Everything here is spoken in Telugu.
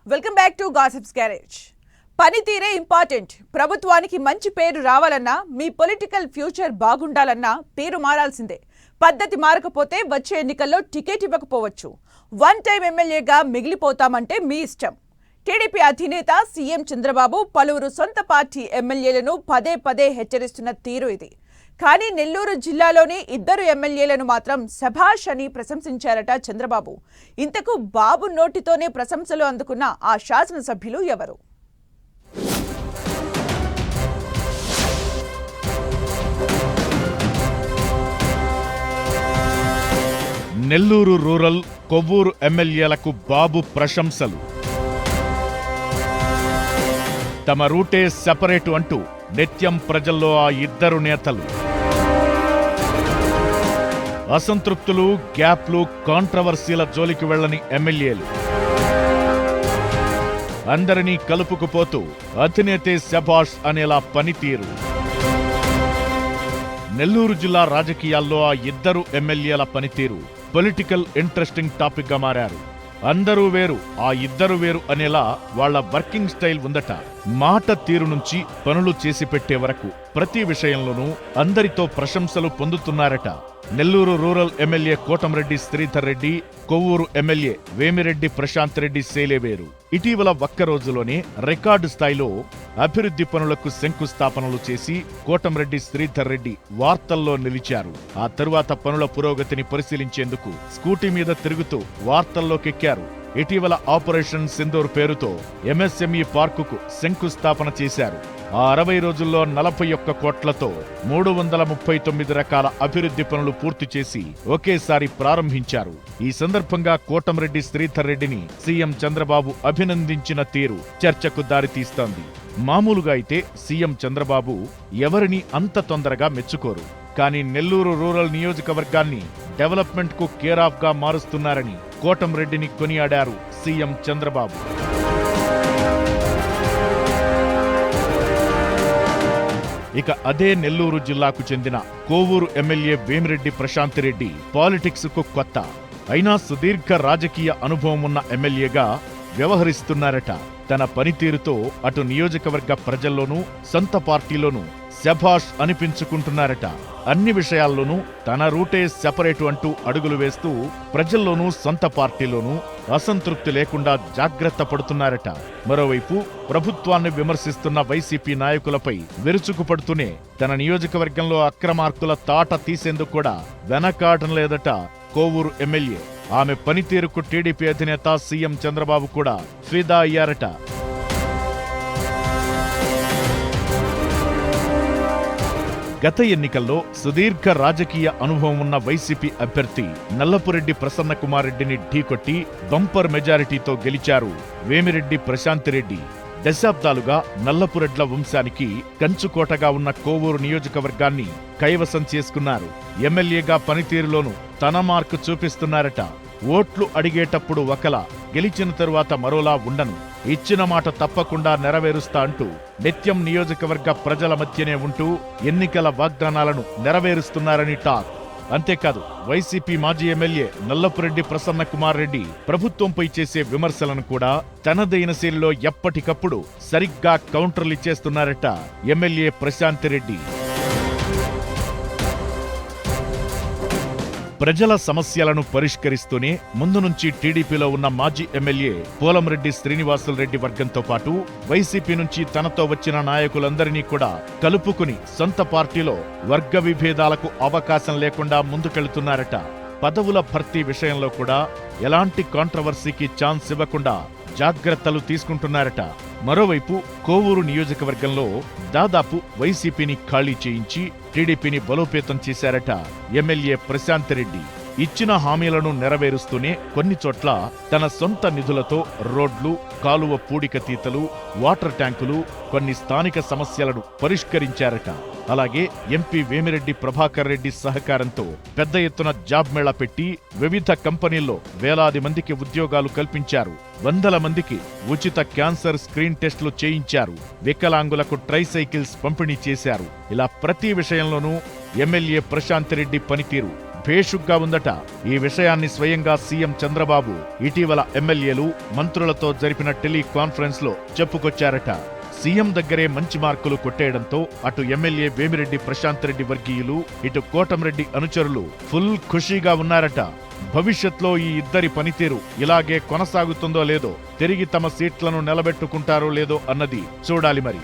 Welcome back to gossips garage. పనితీరే ఇంపార్టెంట్. ప్రభుత్వానికి మంచి పేరు రావాలన్నా, మీ పొలిటికల్ ఫ్యూచర్ బాగుండాలన్నా పేరు మారాల్సిందే. పద్ధతి మారకపోతే వచ్చే ఎన్నికల్లో టికెట్ ఇవ్వకపోవచ్చు. వన్ టైం ఎమ్మెల్యేగా మిగిలిపోతామంటే మీ ఇష్టం. టీడీపీ అధినేత సీఎం చంద్రబాబు పలువురు సొంత పార్టీ ఎమ్మెల్యేలను పదే పదే హెచ్చరిస్తున్న తీరు ఇది. కానీ నెల్లూరు జిల్లాలోని ఇద్దరు ఎమ్మెల్యేలను మాత్రం శభాష్ అని ప్రశంసించారట చంద్రబాబు. ఇంతకు బాబు నోటితోనే ప్రశంసలు అందుకున్న ఆ శాసనసభ్యులు ఎవరు? నెల్లూరు రూరల్, కొవ్వూరు ఎమ్మెల్యేలకు బాబు ప్రశంసలు. తమ రూటే సెపరేటు అంటూ నిత్యం ప్రజల్లో ఆ ఇద్దరు నేతలు. అసంతృప్తులు, గ్యాప్లు, కాంట్రవర్సీల జోలికి వెళ్లని ఎమ్మెల్యేలు. అందరినీ కలుపుకుపోతూ అధినేతే శభాష్ అనేలా పనితీరు. నెల్లూరు జిల్లా రాజకీయాల్లో ఆ ఇద్దరు ఎమ్మెల్యేల పనితీరు పొలిటికల్ ఇంట్రెస్టింగ్ టాపిక్ గా మారారు. అందరూ వేరు, ఆ ఇద్దరు వేరు అనేలా వాళ్ల వర్కింగ్ స్టైల్ ఉందట. మాట తీరు నుంచి పనులు చేసి పెట్టే వరకు ప్రతి విషయంలోనూ అందరితో ప్రశంసలు పొందుతున్నారట. Nellore rural MLA Kotamreddy Sridhar Reddy, Kovvur MLA Vemireddy Prashanth Reddy సేలేవేరు. ఇటీవల ఒక్క రోజులోనే రికార్డు స్థాయిలో అభివృద్ధి పనులకు శంకుస్థాపనలు చేసి కోటంరెడ్డి శ్రీధర్ రెడ్డి వార్తల్లో నిలిచారు. ఆ తరువాత పనుల పురోగతిని పరిశీలించేందుకు స్కూటీ మీద తిరుగుతూ వార్తల్లోకెక్కారు. ఇటీవల ఆపరేషన్ సింధూర్ పేరుతో ఎంఎస్ఎంఈ పార్కుకు శంకుస్థాపన చేశారు. ఆ 60 రోజుల్లో 41 కోట్లతో 339 రకాల అభివృద్ధి పనులు పూర్తి చేసి ఒకేసారి ప్రారంభించారు. ఈ సందర్భంగా కోటంరెడ్డి శ్రీధర్ రెడ్డిని సీఎం చంద్రబాబు అభినందించిన తీరు చర్చకు దారితీస్తోంది. మామూలుగా అయితే సీఎం చంద్రబాబు ఎవరిని అంత తొందరగా మెచ్చుకోరు. కానీ నెల్లూరు రూరల్ నియోజకవర్గాన్ని డెవలప్మెంట్ కు కేర్ ఆఫ్ గా మారుస్తున్నారని కోటంరెడ్డిని కొనియాడారు సీఎం చంద్రబాబు. ఇక అదే నెల్లూరు జిల్లాకు చెందిన కోవూరు ఎమ్మెల్యే వేమిరెడ్డి ప్రశాంత్ రెడ్డి పాలిటిక్స్ కు కొత్త. అయినా సుదీర్ఘ రాజకీయ అనుభవం ఉన్న ఎమ్మెల్యేగా వ్యవహరిస్తున్నారట. తన పనితీరుతో అటు నియోజకవర్గ ప్రజల్లోనూ సొంత పార్టీలోనూ శభాష్ అనిపించుకుంటున్నారట. అన్ని విషయాల్లోనూ తన రూటే సెపరేటు అంటూ అడుగులు వేస్తూ ప్రజల్లోనూ సొంత పార్టీలోనూ అసంతృప్తి లేకుండా జాగ్రత్త పడుతున్నారట. మరోవైపు ప్రభుత్వాన్ని విమర్శిస్తున్న వైసీపీ నాయకులపై విరుచుకుపడుతూనే తన నియోజకవర్గంలో అక్రమార్కుల తాట తీసేందుకు కూడా వెనకాడడం లేదట కోవూరు ఎమ్మెల్యే. ఆమె పనితీరుకు టీడీపీ అధినేత సీఎం చంద్రబాబు కూడా ఫిదా అయ్యారట. గత ఎన్నికల్లో సుదీర్ఘ రాజకీయ అనుభవం ఉన్న వైసీపీ అభ్యర్థి నల్లపురెడ్డి ప్రసన్నకుమార్ రెడ్డిని ఢీకొట్టి బంపర్ మెజారిటీతో గెలిచారు వేమిరెడ్డి ప్రశాంత్ రెడ్డి. దశాబ్దాలుగా నల్లపురెడ్ల వంశానికి కంచుకోటగా ఉన్న కోవూరు నియోజకవర్గాన్ని కైవసం చేసుకున్నారు. ఎమ్మెల్యేగా పనితీరులోనూ తన మార్కు చూపిస్తున్నారట. ఓట్లు అడిగేటప్పుడు ఒకలా, గెలిచిన తరువాత మరోలా ఉండను, ఇచ్చిన మాట తప్పకుండా నెరవేరుస్తా అంటూ నిత్యం నియోజకవర్గ ప్రజల మధ్యనే ఉంటూ ఎన్నికల వాగ్దానాలను నెరవేరుస్తున్నారని టాక్. అంతేకాదు, వైసీపీ మాజీ ఎమ్మెల్యే నల్లపురెడ్డి ప్రసన్నకుమార్ రెడ్డి ప్రభుత్వంపై చేసే విమర్శలను కూడా తనదైన శైలిలో ఎప్పటికప్పుడు సరిగ్గా కౌంటర్లిచ్చేస్తున్నారట ఎమ్మెల్యే ప్రశాంత్ రెడ్డి. ప్రజల సమస్యలను పరిష్కరిస్తూనే ముందు నుంచి టీడీపీలో ఉన్న మాజీ ఎమ్మెల్యే పోలంరెడ్డి శ్రీనివాసులరెడ్డి వర్గంతో పాటు వైసీపీ నుంచి తనతో వచ్చిన నాయకులందరినీ కూడా కలుపుకుని సొంత పార్టీలో వర్గ విభేదాలకు అవకాశం లేకుండా ముందుకెళ్తున్నారట. పదవుల భర్తీ విషయంలో కూడా ఎలాంటి కాంట్రవర్సీకి ఛాన్స్ ఇవ్వకుండా జాగ్రత్తలు తీసుకుంటున్నారట. మరోవైపు కోవూరు నియోజకవర్గంలో దాదాపు వైసీపీని ఖాళీ చేయించి టీడీపీని బలోపేతం చేశారట ఎమ్మెల్యే ప్రశాంత్ రెడ్డి. ఇచ్చిన హామీలను నెరవేరుస్తూనే కొన్ని చోట్ల తన సొంత నిధులతో రోడ్లు, కాలువ పూడికతీతలు, వాటర్ ట్యాంకులు, కొన్ని స్థానిక సమస్యలను పరిష్కరించారట. అలాగే ఎంపీ వేమిరెడ్డి ప్రభాకర్ రెడ్డి సహకారంతో పెద్ద ఎత్తున జాబ్ మేళా పెట్టి వివిధ కంపెనీల్లో వేలాది మందికి ఉద్యోగాలు కల్పించారు. వందల మందికి ఉచిత క్యాన్సర్ స్క్రీన్ టెస్టులు చేయించారు. వికలాంగులకు ట్రైసైకిల్స్ పంపిణీ చేశారు. ఇలా ప్రతి విషయంలోనూ ఎమ్మెల్యే ప్రశాంత్ రెడ్డి పనితీరు భేషుగ్గా ఉందట. ఈ విషయాన్ని స్వయంగా సీఎం చంద్రబాబు ఇటీవల ఎమ్మెల్యేలు, మంత్రులతో జరిపిన టెలికాన్ఫరెన్స్ లో చెప్పుకొచ్చారట. సీఎం దగ్గరే మంచి మార్కులు కొట్టేయడంతో అటు ఎమ్మెల్యే వేమిరెడ్డి ప్రశాంత్ రెడ్డి వర్గీయులు, ఇటు కోటంరెడ్డి అనుచరులు ఫుల్ ఖుషీగా ఉన్నారట. భవిష్యత్లో ఈ ఇద్దరి పనితీరు ఇలాగే కొనసాగుతుందో లేదో, తిరిగి తమ సీట్లను నిలబెట్టుకుంటారో లేదో అన్నది చూడాలి మరి.